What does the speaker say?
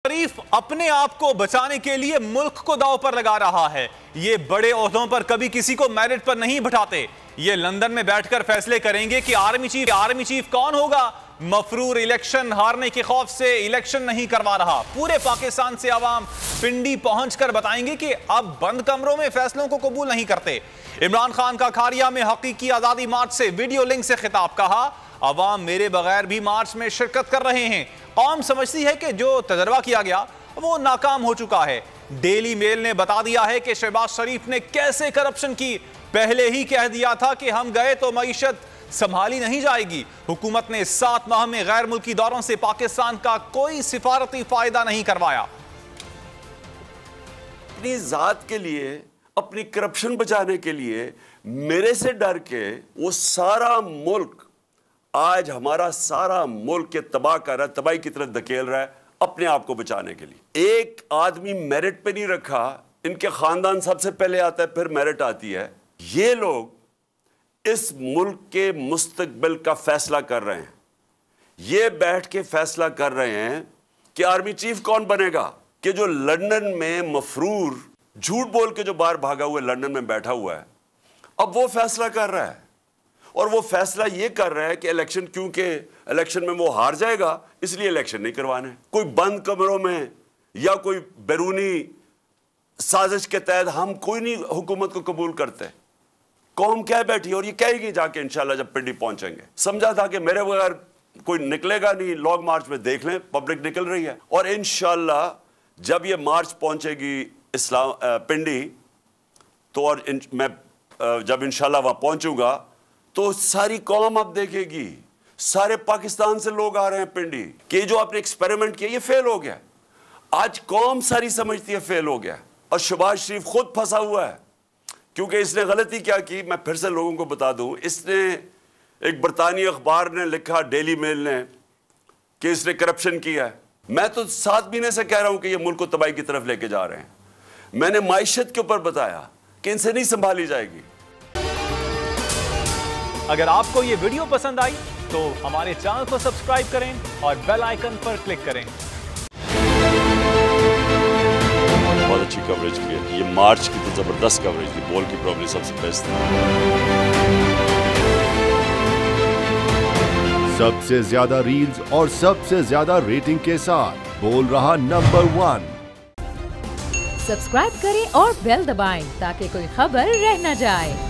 शरीफ अपने आप को बचाने के लिए मुल्क को दांव पर लगा रहा है। ये बड़े ओहदों पर कभी किसी को मेरिट पर नहीं बिठाते। ये लंदन में बैठकर फैसले करेंगे कि आर्मी चीफ कौन होगा। मफरूर इलेक्शन हारने के खौफ से इलेक्शन नहीं करवा रहा। पूरे पाकिस्तान से आवाम पिंडी पहुंचकर बताएंगे कि अब बंद कमरों में फैसलों को कबूल नहीं करते। इमरान खान का खारिया में हकीकी आजादी मार्च से वीडियो लिंक से खिताब। कहा, अवाम मेरे बगैर भी मार्च में शिरकत कर रहे हैं। कौम समझती है कि जो तजर्बा किया गया वो नाकाम हो चुका है। डेली मेल ने बता दिया है कि शहबाज शरीफ ने कैसे करप्शन की। पहले ही कह दिया था कि हम गए तो मईशत संभाली नहीं जाएगी। हुकूमत ने 7 माह में गैर मुल्की दौरों से पाकिस्तान का कोई सिफारती फायदा नहीं करवाया। अपनी जात के लिए, अपनी करप्शन बचाने के लिए मेरे से डर के वो सारा मुल्क, आज हमारा सारा मुल्क के तबाह कर रहा है, तबाही की तरफ धकेल रहा है अपने आप को बचाने के लिए। एक आदमी मेरिट पे नहीं रखा, इनके खानदान सबसे पहले आता है, फिर मेरिट आती है। ये लोग इस मुल्क के मुस्तकबिल का फैसला कर रहे हैं। ये बैठ के फैसला कर रहे हैं कि आर्मी चीफ कौन बनेगा। कि जो लंदन में मफरूर झूठ बोल के जो बाहर भागा हुआ लंदन में बैठा हुआ है, अब वो फैसला कर रहा है। और वो फैसला ये कर रहा है कि इलेक्शन, क्योंकि इलेक्शन में वो हार जाएगा इसलिए इलेक्शन नहीं करवाने। कोई बंद कमरों में या कोई बैरूनी साजिश के तहत हम कोई नहीं हुकूमत को कबूल करते। कौम क्या बैठी और ये कहेगी जाके इंशाल्लाह जब पिंडी पहुंचेंगे। समझा था कि मेरे बगैर कोई निकलेगा नहीं। लॉन्ग मार्च में देख लें, पब्लिक निकल रही है। और इंशाल्लाह जब ये मार्च पहुंचेगी इस्लाम पिंडी, तो और मैं जब इंशाल्लाह वहां पहुंचूंगा तो सारी कौम अब देखेगी। सारे पाकिस्तान से लोग आ रहे हैं पिंडी कि जो आपने एक्सपेरिमेंट किया ये फेल हो गया। आज कौम सारी समझती है फेल हो गया। और शहबाज शरीफ खुद फंसा हुआ है, क्योंकि इसने गलती क्या की, मैं फिर से लोगों को बता दूं। इसने, एक बरतानी अखबार ने लिखा, डेली मेल ने, कि इसने करप्शन किया है। मैं तो 7 महीने से कह रहा हूं कि ये मुल्क को तबाही की तरफ लेके जा रहे हैं। मैंने माइशत के ऊपर बताया कि इनसे नहीं संभाली जाएगी। अगर आपको ये वीडियो पसंद आई तो हमारे चैनल को सब्सक्राइब करें और बेल आइकन पर क्लिक करें। बहुत अच्छी कवरेज की है। ये मार्च की तो जबरदस्त कवरेज थी। बॉल की प्रॉब्लम सबसे बेस्ट थी। सबसे ज्यादा रील्स और सबसे ज्यादा रेटिंग के साथ बोल रहा नंबर 1। सब्सक्राइब करें और बेल दबाएं ताकि कोई खबर रह न जाए।